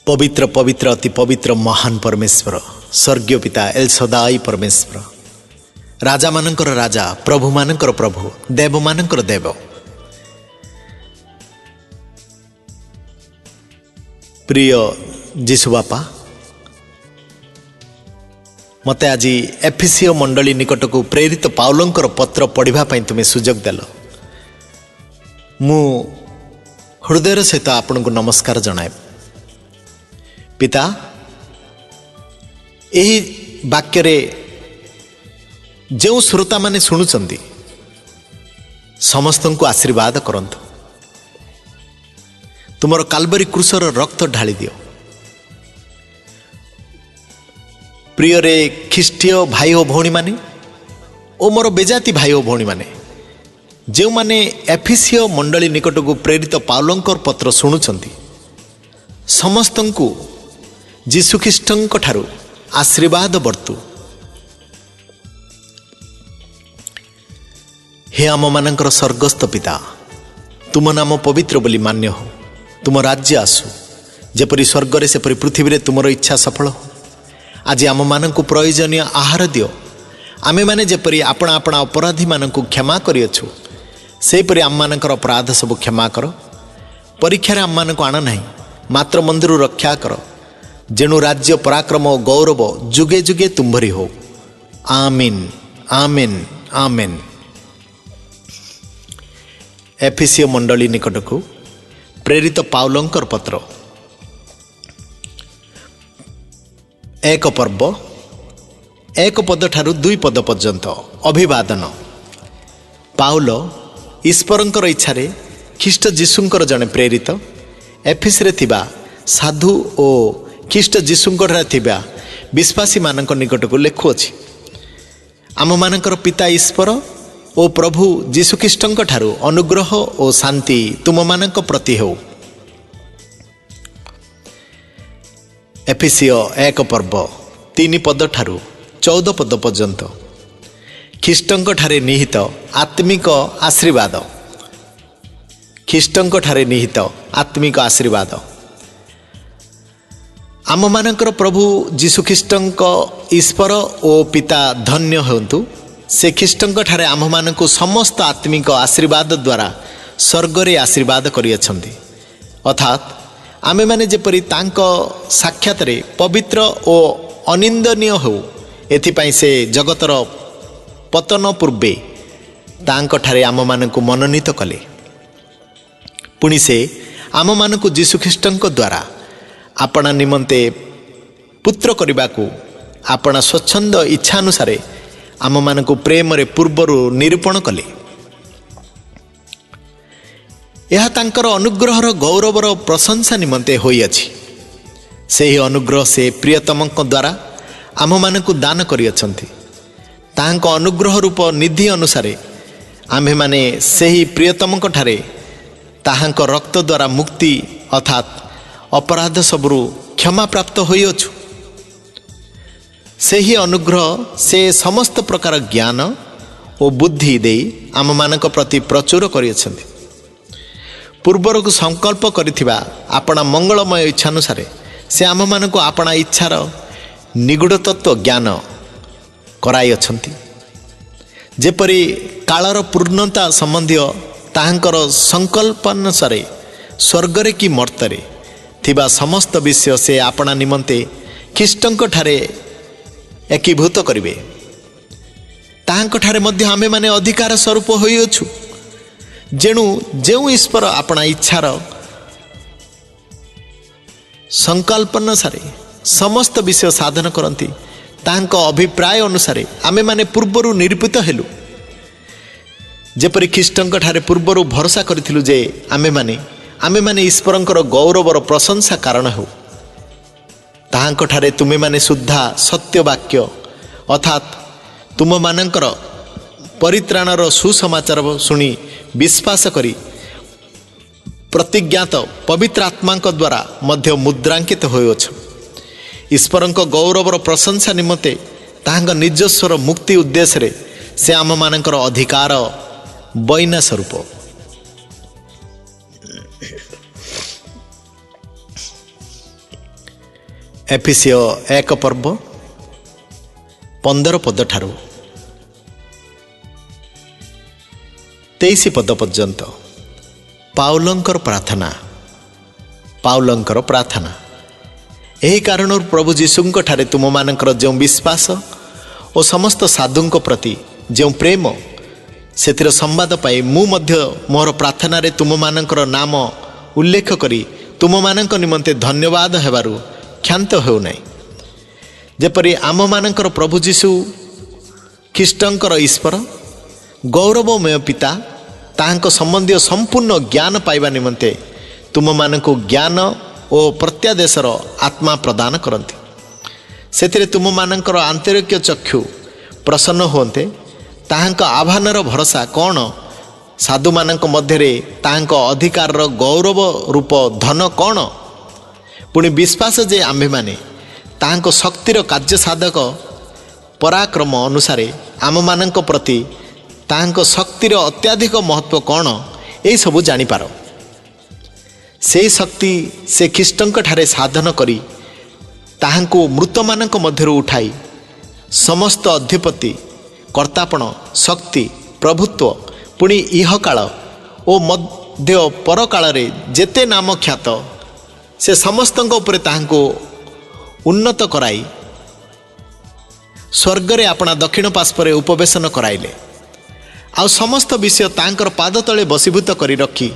पवित्र पवित्र अति पवित्र महान परमेश्वर स्वर्गीय पिता एल सदाई परमेश्वर राजा मानकर राजा प्रभु मानकर प्रभु देव मानकर देव प्रिय जीशु बापा मते आज एफिसियो मंडली निकट को प्रेरित पाउलंकर पत्र पढ़िबा पई तुमे सुजोग देल मु हृदयर सहित आपन को नमस्कार जनाए पिता यही वाक्य रे जो श्रोता माने शुणुचंदी समस्त को आशीर्वाद करंतु तुमर काल्वरी क्रूसर रक्त ढाली दियो प्रिय रे ख्रीष्टीय भाई और भौणी माने ओ मोर बेजाती भाई और भौणी माने जो माने एफिसियो मंडली निकट को प्रेरित पाउलंकर पत्र शुणुचंदी समस्त को जीशु ख्रीष्टंक ठारू आशीर्वाद बर्तु हे आम मानकर स्वर्गस्थ पिता तुम नाम पवित्र बोली मान्य हो तुम राज्य आसु जेपरी स्वर्ग रे सेपरी पृथ्वी रे तुमर इच्छा सफल हो आज आम मानक प्रयोजनीय आहार दियो आमे माने जेपरी आपणा आपणा अपराधी मानक क्षमा करियछु सेपरी आम मानकर अपराध सब क्षमा कर परीक्षा आम मानक आण नहीं मात्र मंदिर रक्षा कर जेणु राज्य पराक्रम और गौरव जुगे जुगे तुम्भरी हो आमीन आमीन आमीन। एफिसियो मंडली निकट को प्रेरित पाउलंकर पत्र एक पर्व एक पद ठारू दुई पद पर्यंत अभिवादन पाउल ईश्वरंकर इच्छारे ख्रीष्ट जीशुंकर जने प्रेरित एफिस रे थिबा साधु ओ ख्रीष्ट जीशुंकर थिबा विश्वासी मानक निकट को लेखुअछि आम मानकर पिता ईश्वर ओ प्रभु जीशु ख्रीष्टंक ठारू अनुग्रह ओ शांति तुम मानक प्रति हो। एफिसियो एक पर्व 3 पद ठारू 14 पद पर्यंत ख्रीष्टंक ठारे निहित आत्मिक आशीर्वाद ख्रीष्टंक ठारे निहित आत्मिक आशीर्वाद आम मानकर प्रभु जीशु ख्रीष्टंक ईश्वर ओ पिता धन्य होंतु से ख्रीष्टंक ठारे आम मानक समस्त आत्मिक आशीर्वाद द्वारा स्वर्ग रे आशीर्वाद करियछंती अर्थात आमे माने जेपरी तांक साक्षात रे पवित्र ओ अनिंदनीय हो एथिपाई से जगतर पतन पूर्वे तांक ठारे आम मानक मनोनीत कले पुणी से आम मानक जीशु ख्रीष्टंक द्वारा आपणा निमंते पुत्र करने आपणा स्वच्छंद इच्छा अनुसार आम मानक प्रेम रे पूर्वर निरूपण कले यह तांकर अनुग्रहर गौरवर प्रशंसा निमंते होई अछि सेही अनुग्रह से प्रियतम द्वारा आम मानक दान करियछंती तांको अनुग्रह रूप निधि अनुसार आम्भे माने सेही प्रियतम ठारे ताहांको रक्त द्वारा मुक्ति अर्थात अपराध सबरू क्षमा प्राप्त होइअछु सेही अनुग्रह से समस्त प्रकार ज्ञान और बुद्धि दे आम मानक प्रति प्रचुर करियछंती पूर्वर को संकल्प करिथिबा आपणा मंगलमय इच्छा अनुसार से आम मानक आपणा इच्छार निगूढ़ तत्व ज्ञान कराई अछंती जेपरी कालर पूर्णता संबंधी ताहांकर संकल्प अनुसार स्वर्ग रे कि मर्तरे थिबा समस्त विषय से आपणा निमंते ख्रीष्टंक ठारे एकीभूत करिवे ताहांक ठारे मध्य आमे माने अधिकार स्वरूप होइअछु जेणु जेउ ईश्वर आपणा इच्छार संकल्प अनुसार समस्त विषय साधन करती ताहांक अभिप्राय अनुसार आमे माने पूर्वरु निरूपित हेलु जेपरि ख्रीष्टंक ठारे पूर्वरु भरोसा करिथिलु जे आमे माने ईश्वरंकर गौरवर प्रशंसा कारण हो ताहांक ठारे तुमे माने शुद्धा सत्य वाक्य अर्थात तुम मानकर परित्राणर सुसमाचार शुणी विश्वास करी प्रतिज्ञात पवित्र आत्मांक द्वारा मध्य मुद्रांकित होइछ ईश्वरंक गौरवर प्रशंसा निमते ताहांक निजस्वर मुक्ति उद्देश्य रे से आम मानकर अधिकार बैना स्वरूप ଏଫେସିୟ 1 ପର୍ବ 15 ପଦ ଠାରୁ 23 ପଦ ପର୍ଯ୍ୟନ୍ତ ପାଉଲଙ୍କର ପ୍ରାର୍ଥନା। ଏହି କାରଣରୁ ପ୍ରଭୁ ଯୀଶୁଙ୍କ ଠାରେ ତୁମମାନଙ୍କର ଯେଉଁ ବିଶ୍ୱାସ ଓ ସମସ୍ତ ସାଧୁଙ୍କ ପ୍ରତି ଯେଉଁ ପ୍ରେମ, ସେଥିର ସମ୍ବାଦ ପାଇ ମୁଁ ମଧ୍ୟ ମୋର ପ୍ରାର୍ଥନାରେ ତୁମମାନଙ୍କର ନାମ ଉଲ୍ଲେଖ କରି ତୁମମାନଙ୍କ ନିମନ୍ତେ ଧନ୍ୟବାଦ ହେବାରୁ କ୍ଷାନ୍ତ ହେଉନାହିଁ। ଯେପରି ଆମମାନଙ୍କର ପ୍ରଭୁ ଯୀଶୁ ଖ୍ରୀଷ୍ଟଙ୍କର ଈଶ୍ୱର ଗୌରବମୟ ପିତା ତାହାଙ୍କ ସମ୍ବନ୍ଧୀୟ ସମ୍ପୂର୍ଣ୍ଣ ଜ୍ଞାନ ପାଇବା ନିମନ୍ତେ ତୁମମାନଙ୍କୁ ଜ୍ଞାନ ଓ ପ୍ରତ୍ୟାଦେଶର ଆତ୍ମା ପ୍ରଦାନ କରନ୍ତି। ସେଥିରେ ତୁମମାନଙ୍କର ଆନ୍ତରିକ ଚକ୍ଷୁ ପ୍ରସନ୍ନ ହୁଅନ୍ତେ। ତାହାଙ୍କ ଆହ୍ୱାନର ଭରସା କ'ଣ, ସାଧୁମାନଙ୍କ ମଧ୍ୟରେ ତାହାଙ୍କ ଅଧିକାରର ଗୌରବ ରୂପ ଧନ କ'ଣ, ପୁଣି ବିଶ୍ୱାସ ଯେ ଆମ୍ଭେମାନେ ତାହାଙ୍କ ଶକ୍ତିର କାର୍ଯ୍ୟସାଧକ ପରାକ୍ରମ ଅନୁସାରେ ଆମମାନଙ୍କ ପ୍ରତି ତାହାଙ୍କ ଶକ୍ତିର ଅତ୍ୟାଧିକ ମହତ୍ଵ କ'ଣ, ଏହିସବୁ ଜାଣିପାର। ସେହି ଶକ୍ତି ସେ ଖ୍ରୀଷ୍ଟଙ୍କ ଠାରେ ସାଧନ କରି ତାହାଙ୍କୁ ମୃତମାନଙ୍କ ମଧ୍ୟରୁ ଉଠାଇ ସମସ୍ତ ଅଧିପତି, କର୍ତ୍ତାପଣ, ଶକ୍ତି, ପ୍ରଭୁତ୍ୱ, ପୁଣି ଇହକାଳ ଓ ମଧ୍ୟ ପରକାଳରେ ଯେତେ ନାମ ଖ୍ୟାତ ସେ ସମସ୍ତଙ୍କ ଉପରେ ତାହାଙ୍କୁ ଉନ୍ନତ କରାଇ ସ୍ୱର୍ଗରେ ଆପଣା ଦକ୍ଷିଣ ପାର୍ଶ୍ୱରେ ଉପବେଶନ କରାଇଲେ। ଆଉ ସମସ୍ତ ବିଷୟ ତାଙ୍କର ପାଦ ତଳେ ବଶୀଭୂତ କରି ରଖି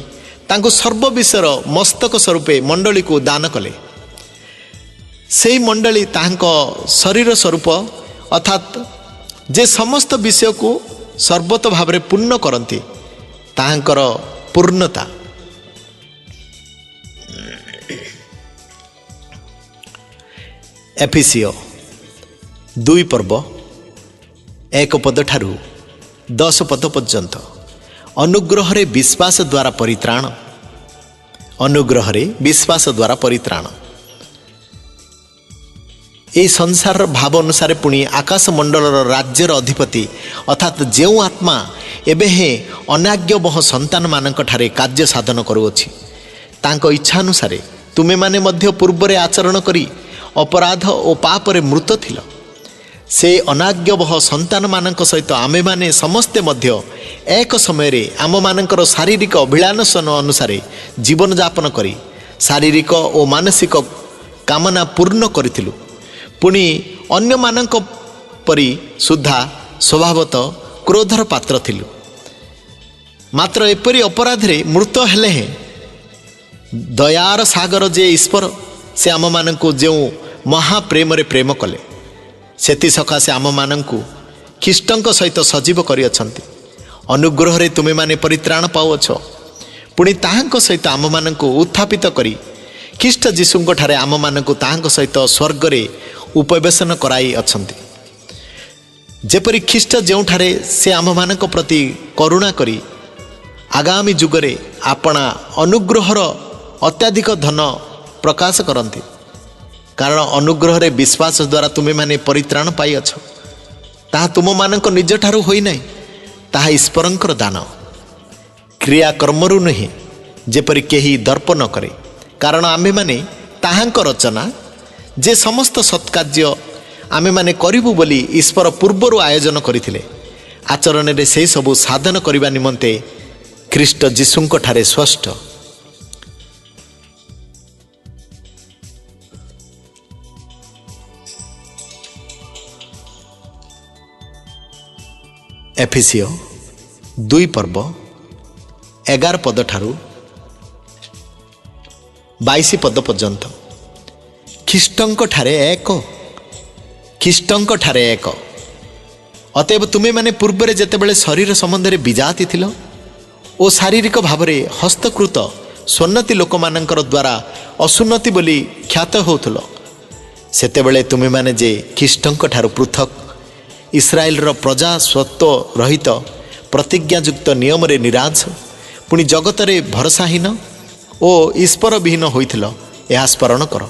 ତାଙ୍କୁ ସର୍ବ ବିଷୟର ମସ୍ତକ ସ୍ୱରୂପେ ମଣ୍ଡଳୀକୁ ଦାନ କଲେ। ସେହି ମଣ୍ଡଳୀ ତାହାଙ୍କ ଶରୀର ସ୍ୱରୂପ, ଅର୍ଥାତ୍ ଯେ ସମସ୍ତ ବିଷୟକୁ ସର୍ବତ ଭାବରେ ପୂର୍ଣ୍ଣ କରନ୍ତି ତାହାଙ୍କର ପୂର୍ଣ୍ଣତା। ଏଫେସିୟ 2 ପର୍ବ 1 ପଦ ଠାରୁ 10 ପଦ ପର୍ଯ୍ୟନ୍ତ ଅନୁଗ୍ରହରେ ବିଶ୍ୱାସ ଦ୍ୱାରା ପରିତ୍ରାଣ। ଏହି ସଂସାରର ଭାବ ଅନୁସାରେ ପୁଣି ଆକାଶମଣ୍ଡଳର ରାଜ୍ୟର ଅଧିପତି ଅର୍ଥାତ୍ ଯେଉଁ ଆତ୍ମା ଏବେ ହିଁ ଅନାଜ୍ଞବହ ସନ୍ତାନମାନଙ୍କ ଠାରେ କାର୍ଯ୍ୟ ସାଧନ କରୁଅଛି, ତାଙ୍କ ଇଚ୍ଛା ଅନୁସାରେ ତୁମେମାନେ ମଧ୍ୟ ପୂର୍ବରେ ଆଚରଣ କରି ଅପରାଧ ଓ ପାପରେ ମୃତ ଥିଲ। ସେ ଅନାଜ୍ଞବହ ସନ୍ତାନମାନଙ୍କ ସହିତ ଆମେମାନେ ସମସ୍ତେ ମଧ୍ୟ ଏକ ସମୟରେ ଆମମାନଙ୍କର ଶାରୀରିକ ଅଭିଳାଷଣ ଅନୁସାରେ ଜୀବନଯାପନ କରି ଶାରୀରିକ ଓ ମାନସିକ କାମନା ପୂର୍ଣ୍ଣ କରିଥିଲୁ। ପୁଣି ଅନ୍ୟମାନଙ୍କ ପରି ସୁଦ୍ଧା ସ୍ୱଭାବତଃ କ୍ରୋଧର ପାତ୍ର ଥିଲୁ। ମାତ୍ର ଏପରି ଅପରାଧରେ ମୃତ ହେଲେ ହେଁ ଦୟାର ସାଗର ଯେ ଈଶ୍ୱର, ସେ ଆମମାନଙ୍କୁ ଯେଉଁ ମହାପ୍ରେମରେ ପ୍ରେମ କଲେ, ସେଥିସକାଶେ ଆମମାନଙ୍କୁ ଖ୍ରୀଷ୍ଟଙ୍କ ସହିତ ସଜୀବ କରିଅଛନ୍ତି। ଅନୁଗ୍ରହରେ ତୁମେମାନେ ପରିତ୍ରାଣ ପାଉଅଛ। ପୁଣି ତାହାଙ୍କ ସହିତ ଆମମାନଙ୍କୁ ଉତ୍ଥାପିତ କରି ଖ୍ରୀଷ୍ଟ ଯୀଶୁଙ୍କ ଠାରେ ଆମମାନଙ୍କୁ ତାହାଙ୍କ ସହିତ ସ୍ୱର୍ଗରେ ଉପବେଶନ କରାଇ ଅଛନ୍ତି। ଯେପରି ଖ୍ରୀଷ୍ଟ ଯେଉଁଠାରେ ସେ ଆମମାନଙ୍କ ପ୍ରତି କରୁଣା କରି ଆଗାମୀ ଯୁଗରେ ଆପଣା ଅନୁଗ୍ରହର ଅତ୍ୟଧିକ ଧନ ପ୍ରକାଶ କରନ୍ତି। କାରଣ ଅନୁଗ୍ରହରେ ବିଶ୍ୱାସ ଦ୍ୱାରା ତୁମେମାନେ ପରିତ୍ରାଣ ପାଇଅଛ। ତାହା ତୁମମାନଙ୍କ ନିଜଠାରୁ ହୋଇନାହିଁ, ତାହା ଈଶ୍ୱରଙ୍କର ଦାନ, କ୍ରିୟାକର୍ମରୁ ନୁହେଁ, ଯେପରି କେହି ଦର୍ପ ନ କରେ। କାରଣ ଆମେମାନେ ତାହାଙ୍କ ରଚନା, ଯେ ସମସ୍ତ ସତ୍କାର୍ଯ୍ୟ ଆମେମାନେ କରିବୁ ବୋଲି ଈଶ୍ୱର ପୂର୍ବରୁ ଆୟୋଜନ କରିଥିଲେ, ଆଚରଣରେ ସେହିସବୁ ସାଧନ କରିବା ନିମନ୍ତେ ଖ୍ରୀଷ୍ଟ ଯୀଶୁଙ୍କ ଠାରେ ସ୍ପଷ୍ଟ। ଏଫେସିୟ 2 ପର୍ବ 11 ପଦ ଠାରୁ 22 ପଦ ପର୍ଯ୍ୟନ୍ତ ଖ୍ରୀଷ୍ଟଙ୍କ ଠାରେ ଏକ। ଅତଏବ ତୁମେମାନେ ପୂର୍ବରେ ଯେତେବେଳେ ଶରୀର ସମ୍ବନ୍ଧରେ ବିଜାତି ଥିଲ ଓ ଶାରୀରିକ ଭାବରେ ହସ୍ତକୃତ ସ୍ୱର୍ଣ୍ଣତି ଲୋକମାନଙ୍କର ଦ୍ୱାରା ଅସୁନ୍ନତି ବୋଲି ଖ୍ୟାତ ହେଉଥିଲ, ସେତେବେଳେ ତୁମେମାନେ ଯେ ଖ୍ରୀଷ୍ଟଙ୍କ ଠାରୁ ପୃଥକ୍, ଇସ୍ରାଏଲର ପ୍ରଜା, ସ୍ୱତ୍ୱ ରହିତ, ପ୍ରତିଜ୍ଞାଯୁକ୍ତ ନିୟମରେ ନିରାଶ, ପୁଣି ଜଗତରେ ଭରସାହୀନ ଓ ଈଶ୍ୱରବିହୀନ ହୋଇଥିଲ, ଏହା ସ୍ମରଣ କର।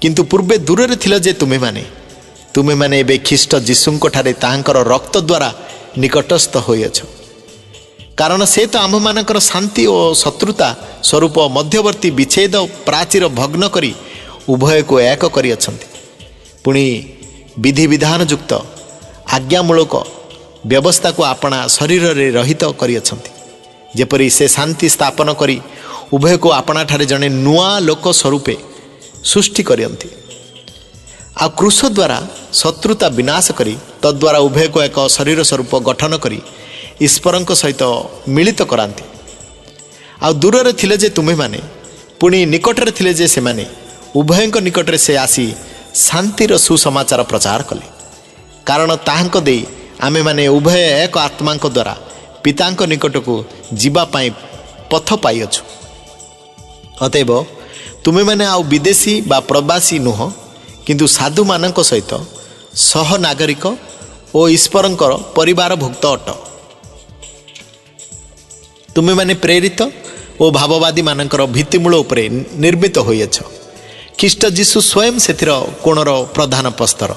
କିନ୍ତୁ ପୂର୍ବେ ଦୂରରେ ଥିଲ ଯେ ତୁମେମାନେ ଏବେ ଖ୍ରୀଷ୍ଟ ଯୀଶୁଙ୍କ ଠାରେ ତାହାଙ୍କର ରକ୍ତ ଦ୍ୱାରା ନିକଟସ୍ଥ ହୋଇଅଛ। କାରଣ ସେ ତ ଆମ୍ଭମାନଙ୍କର ଶାନ୍ତି ଓ ଶତ୍ରୁତା ସ୍ୱରୂପ ମଧ୍ୟବର୍ତ୍ତୀ ବିଚ୍ଛେଦ ପ୍ରାଚୀର ଭଗ୍ନ କରି उभय को एक करियछन्ति। पुणी विधि विधान युक्त आज्ञामूलक व्यवस्था को आपणा शरीर रे रहित करियछन्ति। जेपरि से शांति स्थापन करी उभय को आपणा ठारे जने नुआ लोक स्वरूपे सृष्टि करयन्ति। आ क्रूस द्वारा शत्रुता विनाश करी तद्वारा उभय को एक शरीर स्वरूप गठन करी ईश्वरଙ୍କ सहित मिलित करांती। आ दूर रे थिले जे तुमे माने पुणी निकट रे थिले जे से माने उभयଙ୍କ निकट रे से आसी शांतिर सुसमाचार प्रचार कले। कारण ताहांक दे आमे माने उभय एक आत्माଙ୍କ द्वारा पिताଙ୍କ निकट को जीवा पाई पथ पाई अछु। अतएव तुमे माने आ विदेशी बा प्रवासी नुह किंतु साधु मानक सहित सह नागरिक और ईश्वरंकर परिवार भुक्त अट। तुमे माने प्रेरित और भाववादी मानकर भित्तिमूल उपरे निर्मित होइछ। ख्रीष्ट जीशु स्वयं सेतिर कोणर प्रधान पस्तर।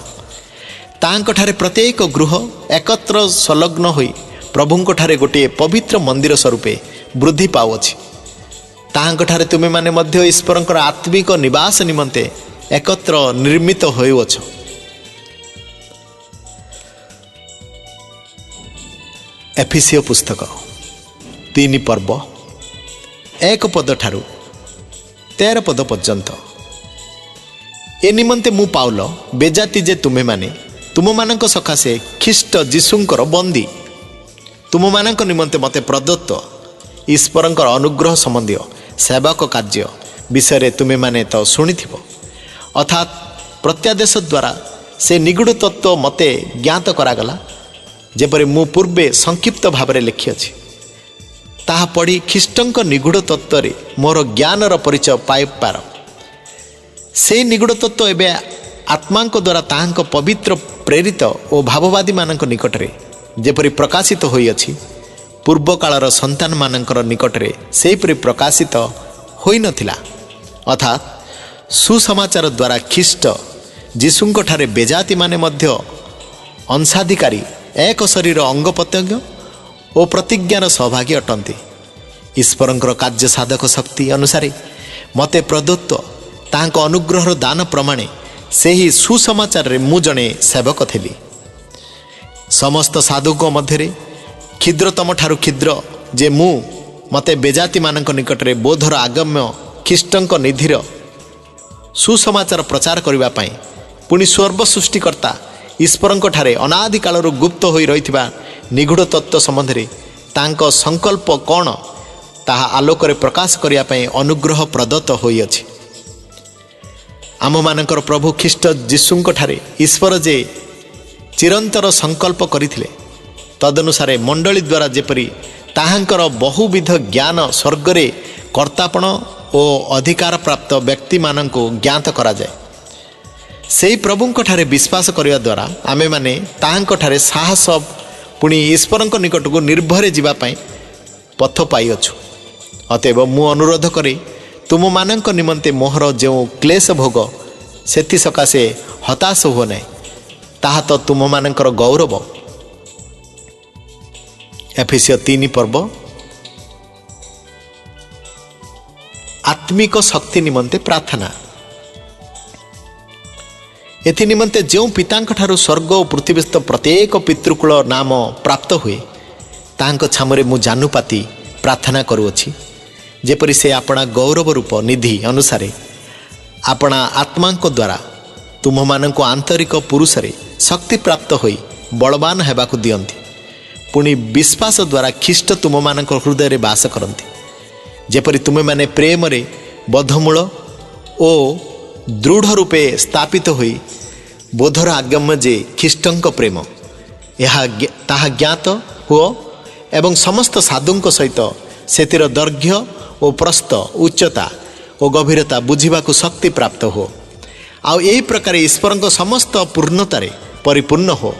तांक ठारे प्रत्येक गृह एकत्र संलग्न होई प्रभुंक ठारे गोटे पवित्र मंदिर स्वरूपे वृद्धि पाउछि। तांक ठारे तुमे माने मध्य ईश्वरंकर आत्मिक निवास निमंते एकत्र निर्मित होइछ। एफिसियो पुस्तक 3 पर्व 1 पद ठारू 13 पद पर्यंत। ए निमंते मु पाउल बेजाति जे तुमे माने तुम मानक सकाशे ख्रीष्ट जीशुंकर बंदी तुम मानक निमंते मते प्रदत्त ईश्वरंकर अनुग्रह संबंधी सेवक कार्य विषय तुमे माने तो शुणिथिब। अर्थात प्रत्यादेश द्वारा से निगूढ़ तत्व मते ज्ञात करागला जेपरि मु पूर्वे संक्षिप्त भाव में लिखिअछि। ताहा पढ़ी ख्रीष्टंक निगूढ़ तत्व रे मोर ज्ञानर परिचय पाई पार। से निगूढ़ तत्व एबे आत्मांक द्वारा ताहांक पवित्र प्रेरित और भाववादी मानक निकट रे जेपरि प्रकाशित होइअछि पूर्व कालर संतान मानकर निकट रे सेपरि प्रकाशित होई नथिला। अर्थात सुसमाचार द्वारा ख्रीष्ट जीशुंक ठारे बेजाति माने मध्य अंशाधिकारी एक शरीर अंग प्रत्यंग और प्रतिज्ञार सहभागी अटंती। ईश्वरंकर कार्य साधक शक्ति अनुसार मते प्रदत्त तांक अनुग्रहर दान प्रमाणे से ही सुसमाचार रे मु जणे सेवक थिली। समस्त साधुक मध्य क्षुद्रतम ठारू क्षुद्र जे मु मते बेजाति मानक निकट रे बोधर आगम्य ख्रीष्टंक निधिर सुसमाचार प्रचार करबा पई पुनि सर्व सृष्टिकर्ता ईश्वरंक ठारे अनादि कालरू गुप्त होई रहिथिबा निगूढ़ तत्व संबंध रे तांक संकल्प कौन ताहा आलोक रे प्रकाश करिया पई अनुग्रह प्रदत्त होई अछि। आम मानकर प्रभु ख्रीष्ट जीशुंक ठारे ईश्वर जे चिरंतर संकल्प करिथिले तदनुसार मंडली द्वारा जेपरि ताहांकर बहुविध ज्ञान स्वर्ग रे कर्तापण और अधिकार प्राप्त व्यक्ति मानक ज्ञात करा जाए। से प्रभुंक ठारे विश्वास करिया द्वारा आमे माने ताहांक ठारे साहस पुणी ईश्वरंक निकट को निर्भरे जीवा पाई पथ पाई अछु। अतएव मु अनुरोध करे तुम मानक निमंते मोहर जो क्लेश भोग सेथि सकाशे हताश हो नै ताहा तो तुम मानकर गौरव। एफिसियो 3 पर्व आत्मिक शक्ति निमंते प्रार्थना। एथि निमंते जो पितांक ठारू स्वर्ग और पृथ्वीस्थ प्रत्येक पितृकुल नाम प्राप्त हुए तांक छामरे मु जानुपाती प्रार्थना करूअछि जेपरि से आपणा गौरव रूप निधि अनुसार आपणा आत्मांक द्वारा तुम मानक आंतरिक पुरुष रे शक्ति प्राप्त होई बलवान हेबाकु दियंती। पुणी विश्वास द्वारा ख्रीष्ट तुम मानक हृदय रे वास करंती जेपरि तुमे माने प्रेम रे बद्धमूल ओ दृढ़ रूपे स्थापित होई बोधर आगम्य जे ख्रीष्टंक प्रेम ताहा ज्ञात हो एवं समस्त साधुंक सहित सेतिर दैर्घ्य और प्रस्थ उच्चता और गभीरता बुझिबाकु शक्ति प्राप्त हो आउ एही प्रकार ईश्वरंक समस्त पूर्णतारे परिपूर्ण हो।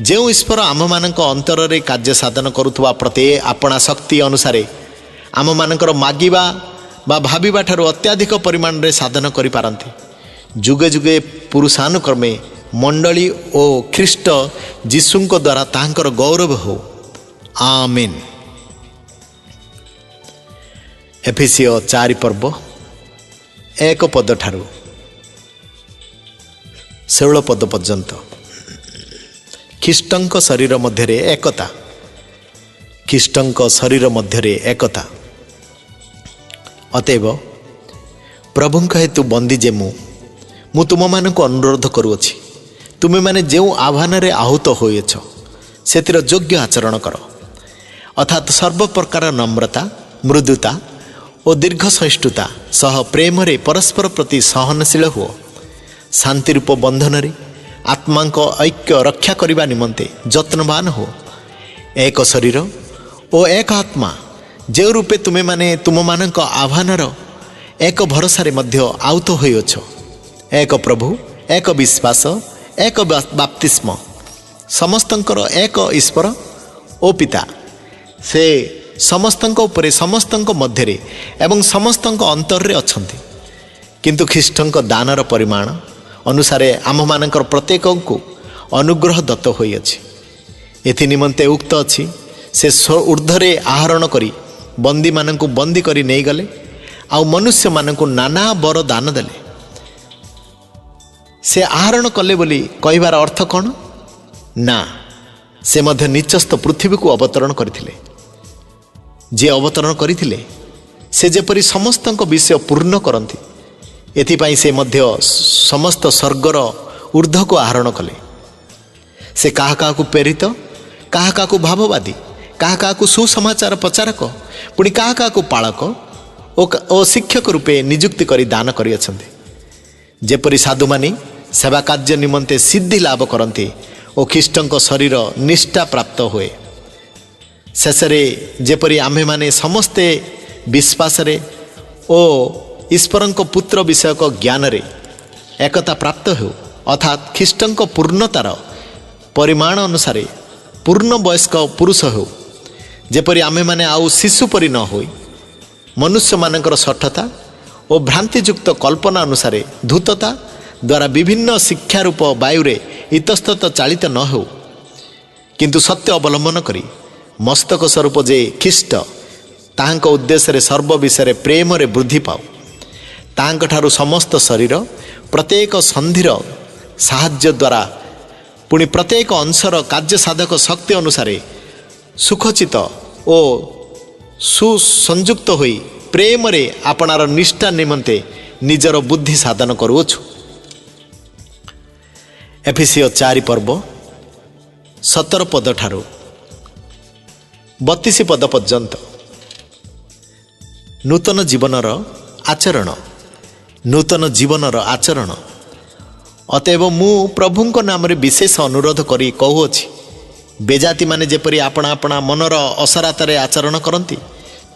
जो ईश्वर आम मानक अंतर रे कार्य साधन करुथुवा प्रत्येक आपणा शक्ति अनुसार आम मानकर मागिबा बा भाविबा ठारू अत्याधिक परिमाण रे साधन करि पारंती। जुगे जुगे पुरुषानुक्रमे मंडली और ख्रीष्ट जीशुंक द्वारा तांकर गौरव हो। आमीन। एफिसियो 4 पर्व 1 पद ठारू ଶେଉଳ ପଦ ପର୍ଯ୍ୟନ୍ତ ଖ୍ରୀଷ୍ଟଙ୍କ ଶରୀର ମଧ୍ୟରେ ଏକତା, ଖ୍ରୀଷ୍ଟଙ୍କ ଶରୀର ମଧ୍ୟରେ ଏକତା। ଅତଏବ ପ୍ରଭୁଙ୍କ ହେତୁ ବନ୍ଦୀ ଯେ ମୁଁ ତୁମମାନଙ୍କୁ ଅନୁରୋଧ କରୁଅଛି, ତୁମେମାନେ ଯେଉଁ ଆହ୍ୱାନରେ ଆହୁତ ହୋଇଅଛ ସେଥିର ଯୋଗ୍ୟ ଆଚରଣ କର, ଅର୍ଥାତ୍ ସର୍ବପ୍ରକାର ନମ୍ରତା, ମୃଦୁତା ଓ ଦୀର୍ଘ ସହିଷ୍ଣୁତା ସହ ପ୍ରେମରେ ପରସ୍ପର ପ୍ରତି ସହନଶୀଳ ହୁଅ। ଶାନ୍ତିରୂପ ବନ୍ଧନରେ ଆତ୍ମାଙ୍କ ଐକ୍ୟ ରକ୍ଷା କରିବା ନିମନ୍ତେ ଯତ୍ନବାନ ହୁଅ। ଏକ ଶରୀର ଓ ଏକ ଆତ୍ମା ଯେଉଁ ରୂପେ ତୁମେମାନେ ତୁମମାନଙ୍କ ଆହ୍ୱାନର ଏକ ଭରସାରେ ମଧ୍ୟ ଆହୁତ ହୋଇଅଛ, ଏକ ପ୍ରଭୁ, ଏକ ବିଶ୍ୱାସ, ଏକ ବାପ୍ତିସ୍ମ, ସମସ୍ତଙ୍କର ଏକ ଈଶ୍ୱର ଓ ପିତା। ସେ ସମସ୍ତଙ୍କ ଉପରେ, ସମସ୍ତଙ୍କ ମଧ୍ୟରେ ଏବଂ ସମସ୍ତଙ୍କ ଅନ୍ତରରେ ଅଛନ୍ତି। କିନ୍ତୁ ଖ୍ରୀଷ୍ଟଙ୍କ ଦାନର ପରିମାଣ ଅନୁସାରେ ଆମମାନଙ୍କର ପ୍ରତ୍ୟେକଙ୍କୁ ଅନୁଗ୍ରହ ଦତ୍ତ ହୋଇଅଛି। ଏଥି ନିମନ୍ତେ ଉକ୍ତ ଅଛି, ସେ ଉର୍ଦ୍ଧ୍ୱରେ ଆହରଣ କରି ବନ୍ଦୀମାନଙ୍କୁ ବନ୍ଦୀ କରି ନେଇଗଲେ, ଆଉ ମନୁଷ୍ୟମାନଙ୍କୁ ନାନା ବର ଦାନ ଦେଲେ। ସେ ଆହରଣ କଲେ ବୋଲି କହିବାର ଅର୍ଥ କ'ଣ? ନା, ସେ ମଧ୍ୟ ନିଚସ୍ତ ପୃଥିବୀକୁ ଅବତରଣ କରିଥିଲେ। ଯିଏ ଅବତରଣ କରିଥିଲେ ସେ ଯେପରି ସମସ୍ତଙ୍କ ବିଷୟ ପୂର୍ଣ୍ଣ କରନ୍ତି, ଏଥିପାଇଁ ସେ ମଧ୍ୟ ସମସ୍ତ ସ୍ୱର୍ଗର ଊର୍ଦ୍ଧ୍ୱକୁ ଆହରଣ କଲେ। ସେ କାହା କାହାକୁ ପ୍ରେରିତ, କାହା କାହାକୁ ଭାବବାଦୀ, କାହା କାହାକୁ ସୁସମାଚାର ପ୍ରଚାରକ, ପୁଣି କାହା କାହାକୁ ପାଳକ ଓ ଶିକ୍ଷକ ରୂପେ ନିଯୁକ୍ତି କରି ଦାନ କରିଅଛନ୍ତି, ଯେପରି ସାଧୁମାନେ ସେବା କାର୍ଯ୍ୟ ନିମନ୍ତେ ସିଦ୍ଧି ଲାଭ କରନ୍ତି ଓ ଖ୍ରୀଷ୍ଟଙ୍କ ଶରୀର ନିଷ୍ଠା ପ୍ରାପ୍ତ ହୁଏ। ଶେଷରେ ଯେପରି ଆମ୍ଭେମାନେ ସମସ୍ତେ ବିଶ୍ୱାସରେ ଓ ଈଶ୍ୱରଙ୍କ ପୁତ୍ର ବିଷୟକ ଜ୍ଞାନରେ ଏକତା ପ୍ରାପ୍ତ ହେଉ, ଅର୍ଥାତ୍ ଖ୍ରୀଷ୍ଟଙ୍କ ପୂର୍ଣ୍ଣତାର ପରିମାଣ ଅନୁସାରେ ପୂର୍ଣ୍ଣ ବୟସ୍କ ପୁରୁଷ ହେଉ। ଯେପରି ଆମ୍ଭେମାନେ ଆଉ ଶିଶୁ ପରି ନ ହୋଇ ମନୁଷ୍ୟମାନଙ୍କର ଶଠତା ଓ ଭ୍ରାନ୍ତିଯୁକ୍ତ କଳ୍ପନା ଅନୁସାରେ ଧୂତତା ଦ୍ୱାରା ବିଭିନ୍ନ ଶିକ୍ଷାରୂପ ବାୟୁରେ ଇତସ୍ତତ ଚାଳିତ ନ ହେଉ, କିନ୍ତୁ ସତ୍ୟ ଅବଲମ୍ବନ କରି ମସ୍ତକ ସ୍ୱରୂପ ଯେ ଖ୍ରୀଷ୍ଟ, ତାହାଙ୍କ ଉଦ୍ଦେଶ୍ୟରେ ସର୍ବ ବିଷୟରେ ପ୍ରେମରେ ବୃଦ୍ଧି ପାଉ। ତାହାଙ୍କଠାରୁ ସମସ୍ତ ଶରୀର ପ୍ରତ୍ୟେକ ସନ୍ଧିର ସାହାଯ୍ୟ ଦ୍ୱାରା ପୁଣି ପ୍ରତ୍ୟେକ ଅଂଶର କାର୍ଯ୍ୟସାଧକ ଶକ୍ତି ଅନୁସାରେ ସୁଖଚିତ ଓ ସୁସଂଯୁକ୍ତ ହୋଇ ପ୍ରେମରେ ଆପଣାର ନିଷ୍ଠା ନିମନ୍ତେ ନିଜର ବୁଦ୍ଧି ସାଧନ କରୁଅଛୁ। ଏଫେସୀୟ 4 ପର୍ବ 17 ପଦ ଠାରୁ 32 ପଦ ପର୍ଯ୍ୟନ୍ତ ନୂତନ ଜୀବନର ଆଚରଣ, ନୂତନ ଜୀବନର ଆଚରଣ। ଅତଏବ ମୁଁ ପ୍ରଭୁଙ୍କ ନାମରେ ବିଶେଷ ଅନୁରୋଧ କରି କହୁଅଛି, ବେଜାତିମାନେ ଯେପରି ଆପଣା ଆପଣା ମନର ଅସରାତାରେ ଆଚରଣ କରନ୍ତି,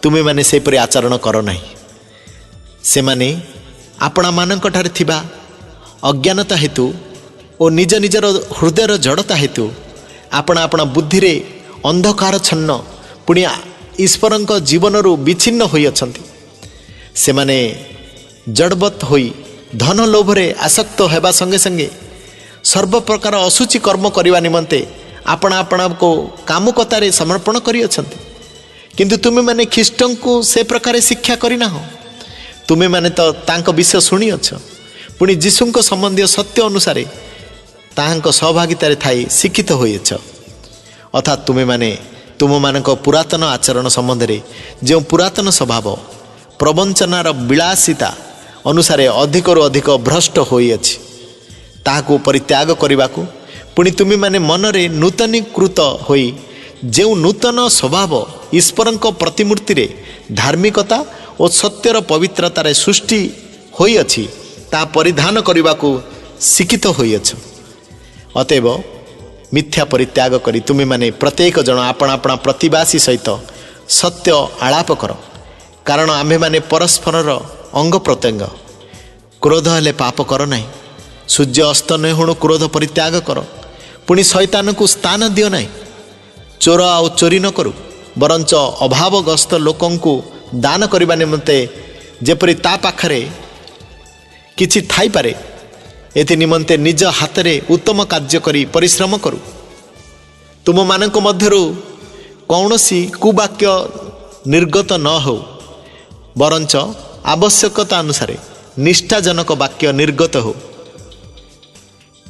ତୁମେମାନେ ସେପରି ଆଚରଣ କର ନାହିଁ। ସେମାନେ ଆପଣାମାନଙ୍କଠାରେ ଥିବା ଅଜ୍ଞାନତା ହେତୁ ଓ ନିଜ ନିଜର ହୃଦୟର ଜଡ଼ତା ହେତୁ ଆପଣା ଆପଣା ବୁଦ୍ଧିରେ ଅନ୍ଧକାରଚ୍ଛନ୍ନ, ପୁଣି ଈଶ୍ୱରଙ୍କ ଜୀବନରୁ ବିଚ୍ଛିନ୍ନ ହୋଇଅଛନ୍ତି। ସେମାନେ ଜଡ଼ବତ୍ ହୋଇ ଧନ ଲୋଭରେ ଆସକ୍ତ ହେବା ସଙ୍ଗେ ସଙ୍ଗେ ସର୍ବପ୍ରକାର ଅଶୁଚି କର୍ମ କରିବା ନିମନ୍ତେ ଆପଣା ଆପଣାକୁ କାମୁକତାରେ ସମର୍ପଣ କରିଅଛନ୍ତି। କିନ୍ତୁ ତୁମେମାନେ ଖ୍ରୀଷ୍ଟଙ୍କୁ ସେ ପ୍ରକାର ଶିକ୍ଷା କରିନାହଁ। ତୁମେମାନେ ତ ତାଙ୍କ ବିଷୟ ଶୁଣିଅଛ, ପୁଣି ଯୀଶୁଙ୍କ ସମ୍ବନ୍ଧୀୟ ସତ୍ୟ ଅନୁସାରେ ତାହାଙ୍କ ସହଭାଗିତାରେ ଥାଇ ଶିକ୍ଷିତ ହୋଇଅଛ। ଅର୍ଥାତ୍ ତୁମେମାନେ ତୁମମାନଙ୍କ ପୁରାତନ ଆଚରଣ ସମ୍ବନ୍ଧରେ ଯେଉଁ ପୁରାତନ ସ୍ୱଭାବ ପ୍ରବଞ୍ଚନାର ବିଳାସିତା ଅନୁସାରେ ଅଧିକରୁ ଅଧିକ ଭ୍ରଷ୍ଟ ହୋଇଅଛି, ତାହାକୁ ପରିତ୍ୟାଗ କରିବାକୁ, ପୁଣି ତୁମେମାନେ ମନରେ ନୂତନୀକୃତ ହୋଇ ଯେଉଁ ନୂତନ ସ୍ୱଭାବ ଈଶ୍ୱରଙ୍କ ପ୍ରତିମୂର୍ତ୍ତିରେ ଧାର୍ମିକତା ଓ ସତ୍ୟର ପବିତ୍ରତାରେ ସୃଷ୍ଟି ହୋଇଅଛି, ତାହା ପରିଧାନ କରିବାକୁ ଶିକ୍ଷିତ ହୋଇଅଛ। ଅତଏବ ମିଥ୍ୟା ପରିତ୍ୟାଗ କରି ତୁମେମାନେ ପ୍ରତ୍ୟେକ ଜଣ ଆପଣା ଆପଣା ପ୍ରତିବାସୀ ସହିତ ସତ୍ୟ ଆଳାପ କର, କାରଣ ଆମ୍ଭେମାନେ ପରସ୍ପରର ଅଙ୍ଗ ପ୍ରତ୍ୟଙ୍ଗ। କ୍ରୋଧ ହେଲେ ପାପ କର ନାହିଁ। ସୂର୍ଯ୍ୟ ଅସ୍ତ ନ ହେଉଣୁ କ୍ରୋଧ ପରିତ୍ୟାଗ କର, ପୁଣି ଶୈତାନକୁ ସ୍ଥାନ ଦିଅ ନାହିଁ। ଚୋର ଆଉ ଚୋରି ନ କରୁ, ବରଞ୍ଚ ଅଭାବଗ୍ରସ୍ତ ଲୋକଙ୍କୁ ଦାନ କରିବା ନିମନ୍ତେ ଯେପରି ତା ପାଖରେ କିଛି ଥାଇପାରେ, ଏଥି ନିମନ୍ତେ ନିଜ ହାତରେ ଉତ୍ତମ କାର୍ଯ୍ୟ କରି ପରିଶ୍ରମ କରୁ। ତୁମମାନଙ୍କ ମଧ୍ୟରୁ କୌଣସି କୁବାକ୍ୟ ନିର୍ଗତ ନ ହେଉ, ବରଞ୍ଚ ଆବଶ୍ୟକତା ଅନୁସାରେ ନିଷ୍ଠାଜନକ ବାକ୍ୟ ନିର୍ଗତ ହେଉ।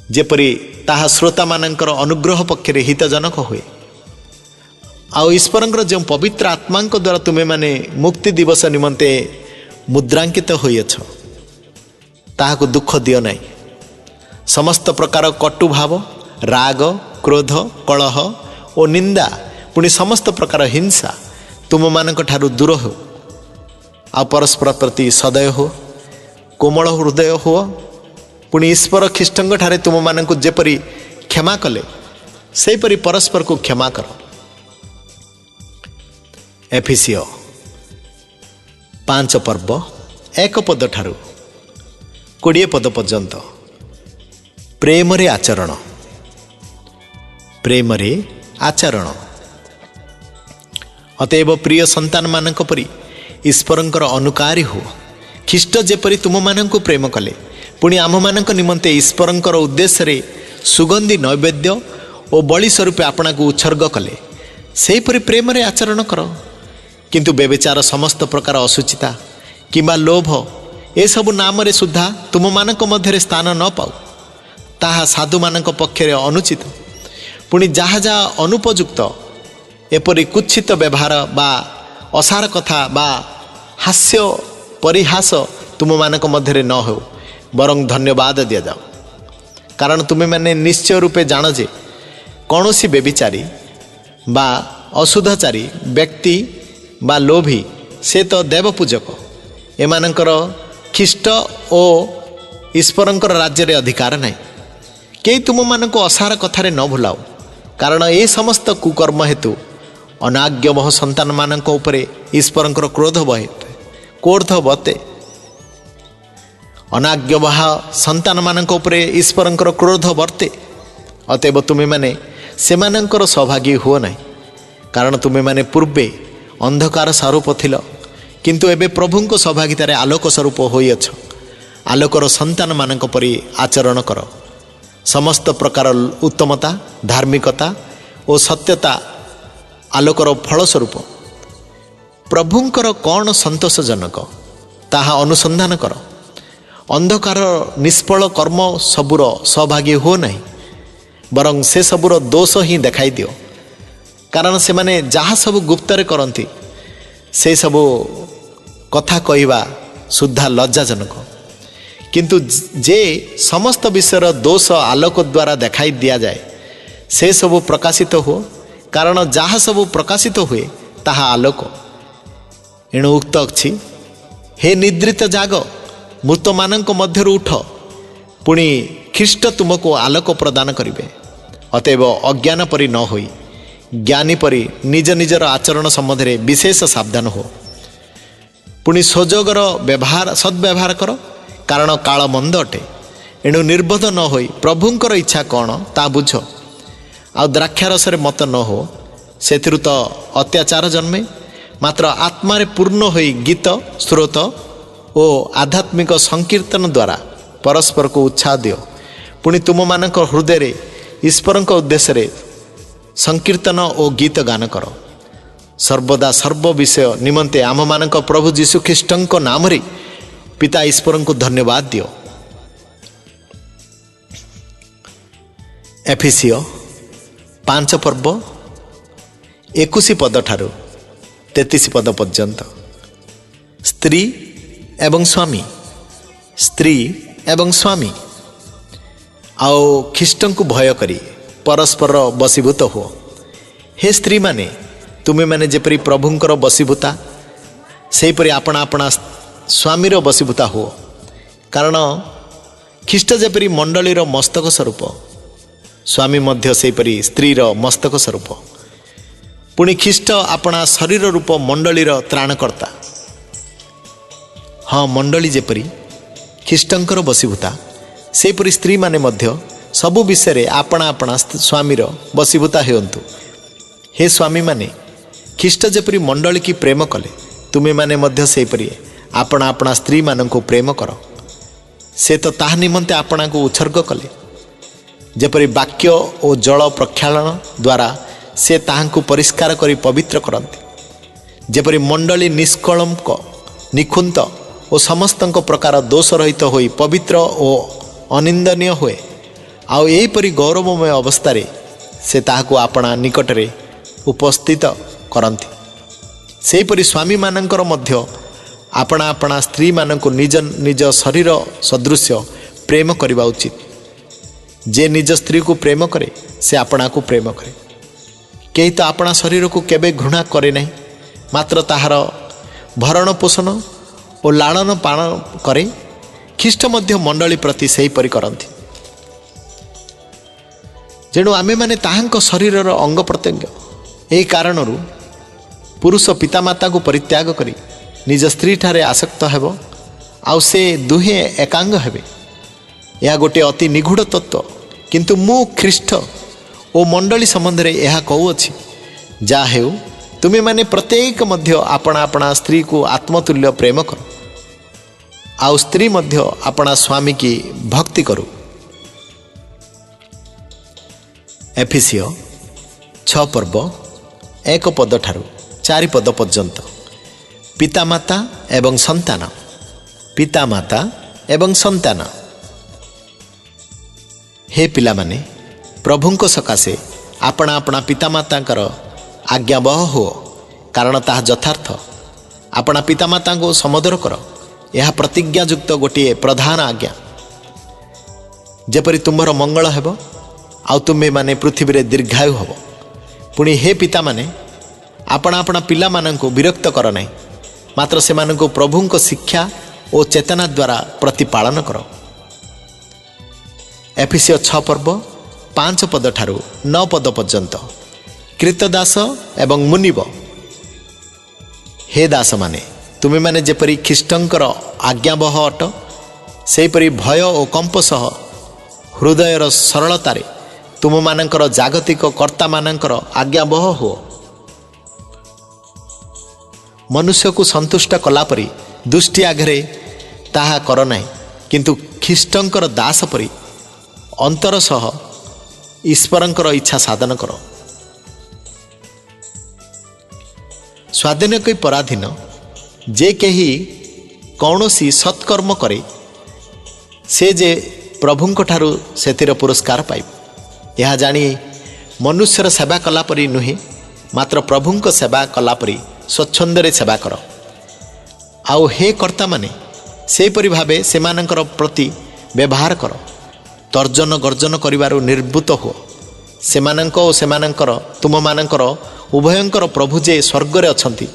ଯେପରି ତାହା ଶ୍ରୋତାମାନଙ୍କର ଅନୁଗ୍ରହ ପକ୍ଷରେ ହିତଜନକ ହୁଏ। ଆଉ ଈଶ୍ୱରଙ୍କର ଯେଉଁ ପବିତ୍ର ଆତ୍ମାଙ୍କ ଦ୍ୱାରା ତୁମେମାନେ ମୁକ୍ତି ଦିବସ ନିମନ୍ତେ ମୁଦ୍ରାଙ୍କିତ ହୋଇଅଛ, ତାହାକୁ ଦୁଃଖ ଦିଅ ନାହିଁ। ସମସ୍ତ ପ୍ରକାର କଟୁଭାବ, ରାଗ, କ୍ରୋଧ, କଳହ ଓ ନିନ୍ଦା, ପୁଣି ସମସ୍ତ ପ୍ରକାର ହିଂସା ତୁମମାନଙ୍କ ଠାରୁ ଦୂର ହେଉ। ଆଉ ପରସ୍ପର ପ୍ରତି ସଦୟ ହୁଅ, କୋମଳ ହୃଦୟ ହୁଅ। ପୁଣି ଈଶ୍ୱର ଖ୍ରୀଷ୍ଟଙ୍କ ଠାରେ ତୁମମାନଙ୍କୁ ଯେପରି କ୍ଷମା କଲେ, ସେହିପରି ପରସ୍ପରକୁ କ୍ଷମା କର। ଏଫେସିୟ 5 ପର୍ବ 1 ପଦ ଠାରୁ 20 ପଦ ପର୍ଯ୍ୟନ୍ତ। ପ୍ରେମରେ ଆଚରଣ। ପ୍ରେମରେ ଆଚରଣ। ଅତଏବ ପ୍ରିୟ ସନ୍ତାନମାନଙ୍କ ପରି ଈଶ୍ୱରଙ୍କର ଅନୁକାରୀ ହୁଅ। ଖ୍ରୀଷ୍ଟ ଯେପରି ତୁମମାନଙ୍କୁ ପ୍ରେମ କଲେ, ପୁଣି ଆମମାନଙ୍କ ନିମନ୍ତେ ଈଶ୍ୱରଙ୍କର ଉଦ୍ଦେଶ୍ୟରେ ସୁଗନ୍ଧି ନୈବେଦ୍ୟ ଓ ବଳି ସ୍ୱରୂପେ ଆପଣାକୁ ଉତ୍ସର୍ଗ କଲେ, ସେହିପରି ପ୍ରେମରେ ଆଚରଣ କର। କିନ୍ତୁ ବ୍ୟଭିଚାର, ସମସ୍ତ ପ୍ରକାର ଅଶୁଚିତା କିମ୍ବା ଲୋଭ ଏସବୁ ନାମରେ ସୁଦ୍ଧା ତୁମମାନଙ୍କ ମଧ୍ୟରେ ସ୍ଥାନ ନ ପାଉ। ତାହା ସାଧୁମାନଙ୍କ ପକ୍ଷରେ ଅନୁଚିତ। ପୁଣି ଯାହା ଯାହା ଅନୁପଯୁକ୍ତ, ଏପରି କୁତ୍ସିତ ବ୍ୟବହାର ବା ଅସାର କଥା ବା ହାସ୍ୟ ପରିହାସ ତୁମମାନଙ୍କ ମଧ୍ୟରେ ନ ହେଉ, ବରଂ ଧନ୍ୟବାଦ ଦିଆଯାଉ। କାରଣ ତୁମେମାନେ ନିଶ୍ଚୟ ରୂପେ ଜାଣ ଯେ କୌଣସି ବ୍ୟଭିଚାରୀ ବା ଅଶୁଦ୍ଧଚାରୀ ବ୍ୟକ୍ତି ବା ଲୋଭୀ, ସେ ତ ଦେବପୂଜକ, ଏମାନଙ୍କର ଖ୍ରୀଷ୍ଟ ଓ ଈଶ୍ୱରଙ୍କର ରାଜ୍ୟରେ ଅଧିକାର ନାହିଁ। କେହି ତୁମମାନଙ୍କୁ ଅସାର କଥାରେ ନ ଭୁଲାଉ, କାରଣ ଏ ସମସ୍ତ କୁକର୍ମ ହେତୁ ଅନାଜ୍ଞବହ ସନ୍ତାନମାନଙ୍କ ଉପରେ ଈଶ୍ୱରଙ୍କର କ୍ରୋଧ ବତେ। ଅନାଜ୍ଞବହ ସନ୍ତାନମାନଙ୍କ ଉପରେ ଈଶ୍ୱରଙ୍କର କ୍ରୋଧ ବର୍ତ୍ତେ। ଅତଏବ ତୁମେମାନେ ସେମାନଙ୍କର ସହଭାଗୀ ହୁଅ ନାହିଁ, କାରଣ ତୁମେମାନେ ପୂର୍ବେ ଅନ୍ଧକାର ସ୍ୱରୂପ ଥିଲ, କିନ୍ତୁ ଏବେ ପ୍ରଭୁଙ୍କ ସହଭାଗିତାରେ ଆଲୋକ ସ୍ୱରୂପ ହୋଇଅଛ। ଆଲୋକର ସନ୍ତାନମାନଙ୍କ ପରି ଆଚରଣ କର। ସମସ୍ତ ପ୍ରକାର ଉତ୍ତମତା, ଧାର୍ମିକତା ଓ ସତ୍ୟତା ଆଲୋକର ଫଳସ୍ୱରୂପ। ପ୍ରଭୁଙ୍କର କ'ଣ ସନ୍ତୋଷଜନକ, ତାହା ଅନୁସନ୍ଧାନ କର। ଅନ୍ଧକାର ନିଷ୍ଫଳ କର୍ମ ସବୁର ସହଭାଗୀ ହୁଅ ନାହିଁ, ବରଂ ସେସବୁର ଦୋଷ ହିଁ ଦେଖାଇ ଦିଅ। କାରଣ ସେମାନେ ଯାହା ସବୁ ଗୁପ୍ତରେ କରନ୍ତି, ସେସବୁ କଥା କହିବା ସୁଦ୍ଧା ଲଜ୍ଜାଜନକ। କିନ୍ତୁ ଯେ ସମସ୍ତ ବିଷୟର ଦୋଷ ଆଲୋକ ଦ୍ୱାରା ଦେଖାଇ ଦିଆଯାଏ, ସେସବୁ ପ୍ରକାଶିତ ହୁଅ। କାରଣ ଯାହା ସବୁ ପ୍ରକାଶିତ ହୁଏ, ତାହା ଆଲୋକ। ଏଣୁ ଉକ୍ତ ଅଛି, ହେ ନିଦ୍ରିତ ଜାଗ, ମୃତମାନଙ୍କ ମଧ୍ୟରୁ ଉଠ, ପୁଣି ଖ୍ରୀଷ୍ଟ ତୁମକୁ ଆଲୋକ ପ୍ରଦାନ କରିବେ। ଅତଏବ ଅଜ୍ଞାନ ପରି ନ ହୋଇ ଜ୍ଞାନୀ ପରି ନିଜ ନିଜର ଆଚରଣ ସମ୍ବନ୍ଧରେ ବିଶେଷ ସାବଧାନ ହୁଅ। ପୁଣି ସୁଯୋଗର ସଦ୍ବ୍ୟବହାର କର, କାରଣ କାଳ ମନ୍ଦ ଅଟେ। ଏଣୁ ନିର୍ବୋଧ ନ ହୋଇ ପ୍ରଭୁଙ୍କର ଇଚ୍ଛା କ'ଣ ତାହା ବୁଝ। ଆଉ ଦ୍ରାକ୍ଷାରସରେ ମତ ନ ହୋ, ସେଥିରୁ ତ ଅତ୍ୟାଚାର ଜନ୍ମେ। ମାତ୍ର ଆତ୍ମାରେ ପୂର୍ଣ୍ଣ ହୋଇ ଗୀତ, ସ୍ରୋତ ଓ ଆଧ୍ୟାତ୍ମିକ ସଂକୀର୍ତ୍ତନ ଦ୍ୱାରା ପରସ୍ପରକୁ ଉତ୍ସାହ ଦିଅ। ପୁଣି ତୁମମାନଙ୍କ ହୃଦୟରେ ଈଶ୍ୱରଙ୍କ ଉଦ୍ଦେଶ୍ୟରେ ସଂକୀର୍ତ୍ତନ ଓ ଗୀତ ଗାନ କର। ସର୍ବଦା ସର୍ବ ବିଷୟ ନିମନ୍ତେ ଆମମାନଙ୍କ ପ୍ରଭୁ ଯୀଶୁଖ୍ରୀଷ୍ଟଙ୍କ ନାମରେ ପିତା ଈଶ୍ୱରଙ୍କୁ ଧନ୍ୟବାଦ ଦିଅ। ଏଫେସିୟ 5 ପର୍ବ 21 ପଦ ଠାରୁ 33 ପଦ ପର୍ଯ୍ୟନ୍ତ। ସ୍ତ୍ରୀ ଏବଂ ସ୍ୱାମୀ, ସ୍ତ୍ରୀ ଏବଂ ସ୍ୱାମୀ ଆଉ ଖ୍ରୀଷ୍ଟଙ୍କୁ ଭୟ କରି ପରସ୍ପର ବଶୀଭୂତ ହୁଅ। ହେ ସ୍ତ୍ରୀମାନେ, ତୁମେମାନେ ଯେପରି ପ୍ରଭୁଙ୍କର ବଶୀଭୂତା, ସେହିପରି ଆପଣା ଆପଣା ସ୍ୱାମୀର ବଶୀଭୂତା ହୁଅ। କାରଣ ଖ୍ରୀଷ୍ଟ ଯେପରି ମଣ୍ଡଳୀର ମସ୍ତକ ସ୍ୱରୂପ, ସ୍ୱାମୀ ମଧ୍ୟ ସେହିପରି ସ୍ତ୍ରୀର ମସ୍ତକ ସ୍ୱରୂପ। ପୁଣି ଖ୍ରୀଷ୍ଟ ଆପଣା ଶରୀର ରୂପ ମଣ୍ଡଳୀର ତ୍ରାଣକର୍ତ୍ତା। ହଁ, ମଣ୍ଡଳୀ ଯେପରି ଖ୍ରୀଷ୍ଟଙ୍କର ବଶୀଭୂତା, ସେହିପରି ସ୍ତ୍ରୀମାନେ ମଧ୍ୟ ସବୁ ବିଷୟରେ ଆପଣା ଆପଣା ସ୍ୱାମୀର ବଶୀଭୂତା ହେଉନ୍ତୁ। ହେ ସ୍ୱାମୀମାନେ, ଖ୍ରୀଷ୍ଟ ଯେପରି ମଣ୍ଡଳୀକି ପ୍ରେମ କଲେ, ତୁମେମାନେ ମଧ୍ୟ ସେହିପରି ଆପଣା ଆପଣା ସ୍ତ୍ରୀମାନଙ୍କୁ ପ୍ରେମ କର। ସେ ତ ତାହା ନିମନ୍ତେ ଆପଣାକୁ ଉତ୍ସର୍ଗ କଲେ, ଯେପରି ବାକ୍ୟ ଓ ଜଳ ପ୍ରକ୍ଷାଳନ ଦ୍ୱାରା ସେ ତାହାଙ୍କୁ ପରିଷ୍କାର କରି ପବିତ୍ର କରନ୍ତି। ଯେପରି ମଣ୍ଡଳୀ ନିଷ୍କଳଙ୍କ, ନିଖୁନ୍ତ ଓ ସମସ୍ତଙ୍କ ପ୍ରକାର ଦୋଷରହିତ ହୋଇ ପବିତ୍ର ଓ ଅନିନ୍ଦନୀୟ ହୁଏ। आउ एहीपरि गौरवमय अवस्था से ताहाको आपणा निकटरे उपस्थित करती। सेहीपरि स्वामी मानकर मध्य आपणा आपणा स्त्री मानक निज निज शरीर सदृश्य प्रेम करने उचित। जे निज स्त्री को प्रेम करे से आपणा को प्रेम करे। कहीं तो आपणा शरीर को केबे घृणा करे नहीं, मात्र ताहार भरण पोषण और लालन पालन करे। ख्रीष्ट मध्य मंडली प्रति सेहीपरि करती। जेणु आमे माने ताहांक शरीरर अंग प्रत्यंग। यही कारण पुरुष पितामाता को परित्याग करी निज स्त्री ठारे आसक्त हेब, आउ से दुहे एकांग हेबे। यह गोटे अति निगूढ़ तत्व, किंतु मु ख्रीष्ट ओ मंडली संबंध में यह कहूँगी जा हेउ तुमे माने प्रत्येक मध्य आपणा आपणा स्त्री को आत्मतुल्य प्रेम कर, आउ स्त्री मध्य आपणा स्वामी की भक्ति करू। एफिसियो 6 पर्व 1 पद ठारू 4 पद पर्यंत पितामाता एवं संतान। पितामाता एवं संतान। हे पिला माने प्रभुंक सकाशे आपणा आपणा पितामातांकर आज्ञाबह हो, कारण ताहा यथार्थ। आपणा पितामाता को समदर कर, यह प्रतिज्ञायुक्त गोटे प्रधान आज्ञा। जेपरि तुम्हार मंगल हेब, आउ तुम्हें माने पृथ्वी रे दीर्घायु हब। पुणी हे पिता माने आपणा आपणा पिला मानंको विरक्त कर नहीं, मात्र से मानंको प्रभुंक शिक्षा और चेतना द्वारा प्रतिपालन कर। एफिसियो 6 पर्व 5 पद ठारू 9 पद पर्यंत कृतदास एवं मुनिब। हे दास माने तुम्हें माने जेपरि ख्रीष्टंकर आज्ञाबह अट, सेहीपरि भय और कंप सह हृदयर सरलतारे तुम मानकर जागतिक कर्ता मानकर आज्ञाबह हो। मनुष्य को संतुष्ट कलापरि दुष्टि आगे ताहा कर नाही, किंतु ख्रीष्टंकर दास परि अंतर सह ईश्वरंकर इच्छा साधन कर। स्वाधीन कोई पराधीन जे कही कौनसी सत्कर्म करे से जे प्रभुंक ठारू सेतिर पुरस्कार पाइब। यह जानी मनुष्यर सेवा कलापरि नुहे, मात्र प्रभुंक सेवा कलापरि स्वच्छंदरे सेवा कर। आउ हे कर्ता माने सेहीपरि भावे सेमानंकर प्रति व्यवहार कर। तर्जन गर्जन करिवारु निर्भूत हो। सेमानंक ओ सेमानंकर तुम मानंकर उभयंकर प्रभु जे स्वर्ग रे अछंती,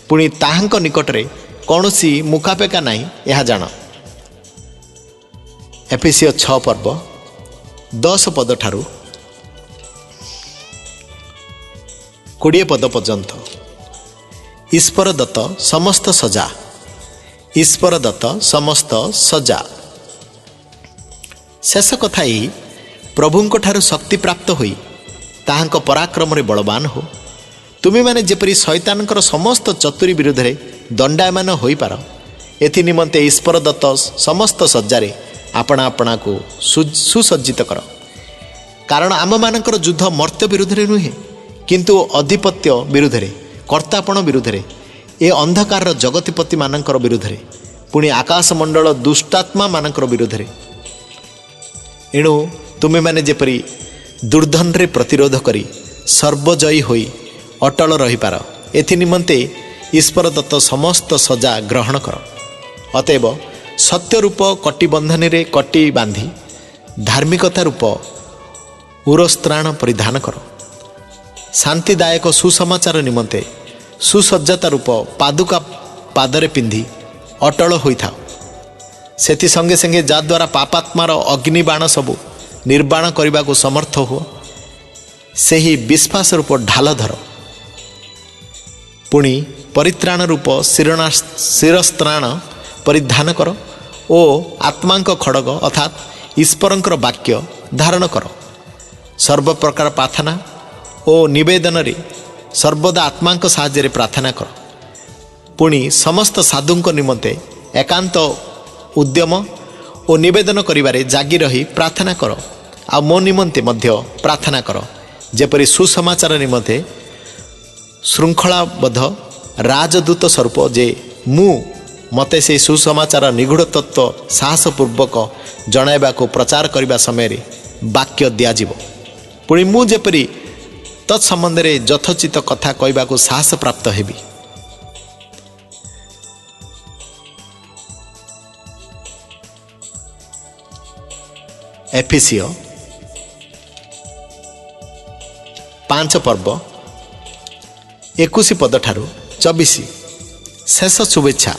पुणी ताहांक निकटरे कौनसी मुखापेका नाही, यह जान। एफिसियो 6 पर्व 10 पद ठारू 20 पद पर्यंत ईश्वर दत्त समस्त सजा। ईश्वर दत्त समस्त सजा। शेष कथा यही प्रभुंक ठारू शक्ति प्राप्त होई ताहांक पराक्रम रे बलवान हो। तुमे माने जेपरि शैतानकर समस्त चतुरी विरुद्ध रे दंडायमान होई पार, एथि निमंते ईश्वर दत्त समस्त सज्जारे आपणा आपणा को सुसज्जित कर। कारण आम मानकर युद्ध मर्त्य विरुद्ध रे नुहे, किंतु अधिपत्य विरुद्ध रे, कर्तापण विरुद्ध रे, ए अंधकार जगतिपति मानकर विरुद्ध रे, पुणी आकाश मंडल दुष्टात्मा मानकर विरुद्ध रे। एणु तुमे माने जेपरि दुर्धन रे प्रतिरोध करी सर्वजयी होई अटल रही पार, एथि निमंते ईश्वर दत्त समस्त सजा ग्रहण कर। अतएव सत्य रूप कटिबंधनी रे कटी बांधी धार्मिकता रूप उरस्त्राण परिधान कर। शांतिदायक सुसमाचार निमंते सुसज्जता रूप पादुका पादरे पिंधि अटल होइथा। सेति संगे संगे जाद्वारा पापात्मार अग्निबाण सबु निर्बाण करने को समर्थ हो, सेही विश्वास रूप ढाल धर। पुणी परित्राण रूप शिरस्त्राण परिधान कर ओ आत्मांक खड़ग अर्थात ईश्वरंकर वाक्य धारण कर। सर्वप्रकार प्रार्थना ओ निवेदन रे सर्वदा आत्मांक साहाय्य प्रार्थना कर। पुणी समस्त साधुंक निमंते एकांत उद्यम और निवेदन करिबारे जागी रही प्रार्थना कर। आ मो निमंते मध्य प्रार्थना कर, जेपरि सुसमाचार निमंते श्रृंखलाबद्ध राजदूत स्वरूप जे मु मते से सुसमाचार निगूढ़ तत्व साहसपूर्वक जणाइबा को प्रचार करने समय ବାକ୍ୟ ଦିଆଯିବ। ପୁଣି ମୁଁ ଯେପରି ତତ୍ ସମ୍ବନ୍ଧରେ ଯଥୋଚିତ କଥା କହିବାକୁ ସାହସ ପ୍ରାପ୍ତ ହେବି। ଏଫେସିୟ 5 ପର୍ବ 21 ପଦ ଠାରୁ 24 ଶେଷ ଶୁଭେଚ୍ଛା।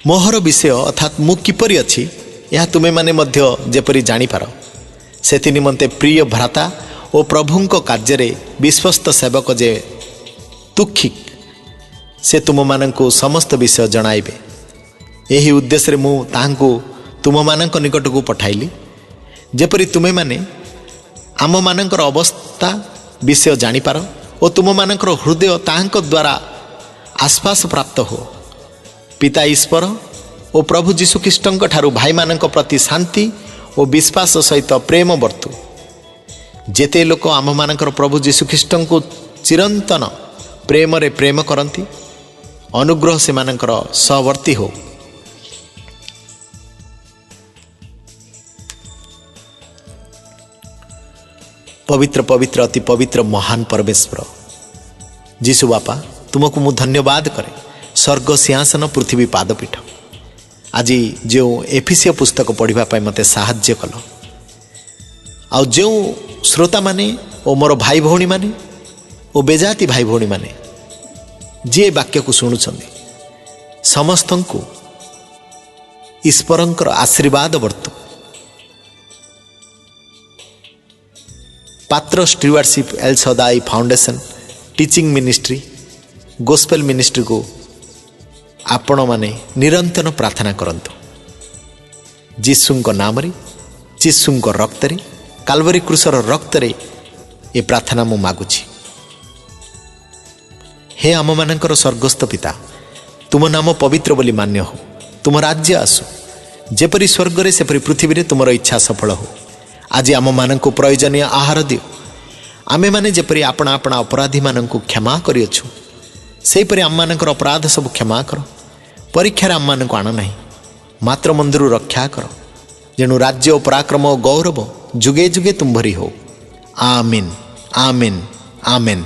ମୋହର ବିଷୟ ଅର୍ଥାତ୍ ମୁଁ କିପରି ଅଛି ଏହା ତୁମେମାନେ ମଧ୍ୟ ଯେପରି ଜାଣିପାର, ସେଥି ନିମନ୍ତେ ପ୍ରିୟ ଭ୍ରାତା ଓ ପ୍ରଭୁଙ୍କ କାର୍ଯ୍ୟରେ ବିଶ୍ୱସ୍ତ ସେବକ ଯେ ତୁଖିକ୍, ସେ ତୁମମାନଙ୍କୁ ସମସ୍ତ ବିଷୟ ଜଣାଇବେ। ଏହି ଉଦ୍ଦେଶ୍ୟରେ ମୁଁ ତାହାଙ୍କୁ ତୁମମାନଙ୍କ ନିକଟକୁ ପଠାଇଲି, ଯେପରି ତୁମେମାନେ ଆମମାନଙ୍କର ଅବସ୍ଥା ବିଷୟ ଜାଣିପାର ଓ ତୁମମାନଙ୍କର ହୃଦୟ ତାହାଙ୍କ ଦ୍ୱାରା ଆଶ୍ୱାସ ପ୍ରାପ୍ତ ହୁଅ। ପିତା ଈଶ୍ୱର ଓ ପ୍ରଭୁ ଯୀଶୁଖ୍ରୀଷ୍ଟଙ୍କ ଠାରୁ ଭାଇମାନଙ୍କ ପ୍ରତି ଶାନ୍ତି ଓ ବିଶ୍ୱାସ ସହିତ ପ୍ରେମ ବର୍ତ୍ତୁ। ଯେତେ ଲୋକ ଆମମାନଙ୍କର ପ୍ରଭୁ ଯୀଶୁଖ୍ରୀଷ୍ଟଙ୍କୁ ଚିରନ୍ତନ ପ୍ରେମରେ ପ୍ରେମ କରନ୍ତି, ଅନୁଗ୍ରହ ସେମାନଙ୍କର ସହବର୍ତ୍ତୀ ହେଉ। ପବିତ୍ର ପବିତ୍ର ଅତି ପବିତ୍ର ମହାନ ପରମେଶ୍ୱର ଯୀଶୁ ବାପା, ତୁମକୁ ମୁଁ ଧନ୍ୟବାଦ କରେ। ସ୍ୱର୍ଗ ସିଂହାସନ ପୃଥିବୀ ପାଦପୀଠ, ଆଜି ଯେଉଁ ଏଫେସିୟ ପୁସ୍ତକ ପଢ଼ିବା ପାଇଁ ମୋତେ ସାହାଯ୍ୟ କଲ, ଆଉ ଯେଉଁ ଶ୍ରୋତାମାନେ ଓ ମୋର ଭାଇ ଭଉଣୀମାନେ ଓ ବେଜାତି ଭାଇ ଭଉଣୀମାନେ ଯିଏ ବାକ୍ୟକୁ ଶୁଣୁଛନ୍ତି, ସମସ୍ତଙ୍କୁ ଈଶ୍ୱରଙ୍କର ଆଶୀର୍ବାଦ ବର୍ତ୍ତୁ। Patra stewardship L Sadai foundation teaching ministry gospel ମିନିଷ୍ଟ୍ରିକୁ ଆପଣମାନେ ନିରନ୍ତର ପ୍ରାର୍ଥନା କରନ୍ତୁ। ଯୀଶୁଙ୍କ ନାମରେ, ଯୀଶୁଙ୍କ ରକ୍ତରେ, କାଲଭରି କ୍ରୁସର ରକ୍ତରେ ଏ ପ୍ରାର୍ଥନା ମୁଁ ମାଗୁଛି। ହେ ଆମମାନଙ୍କର ସ୍ୱର୍ଗସ୍ଥ ପିତା, ତୁମ ନାମ ପବିତ୍ର ବୋଲି ମାନ୍ୟ ହେଉ। ତୁମ ରାଜ୍ୟ ଆସୁ, ଯେପରି ସ୍ୱର୍ଗରେ ସେପରି ପୃଥିବୀରେ ତୁମର ଇଚ୍ଛା ସଫଳ ହେଉ। ଆଜି ଆମମାନଙ୍କୁ ପ୍ରয়োଜନୀୟ ଆହାର ଦିଅ। ଆମେମାନେ ଯେପରି ଆପଣା ଆପଣା ଅପରାଧୀମାନଙ୍କୁ କ୍ଷମା କରିଅଛୁ, ସେହିପରି ଆମମାନଙ୍କର ଅପରାଧ ସବୁ କ୍ଷମା କର। ପରୀକ୍ଷାରେ ଆମମାନଙ୍କୁ ଆଣ ନାହିଁ, ମାତ୍ର ମନ୍ଦିରରୁ ରକ୍ଷା କର। ଯେଣୁ ରାଜ୍ୟ ଓ ପରାକ୍ରମ ଓ ଗୌରବ ଯୁଗେ ଯୁଗେ ତୁମ୍ଭରି ହେଉ। ଆମିନ୍, ଆମିନ୍, ଆମିନ୍।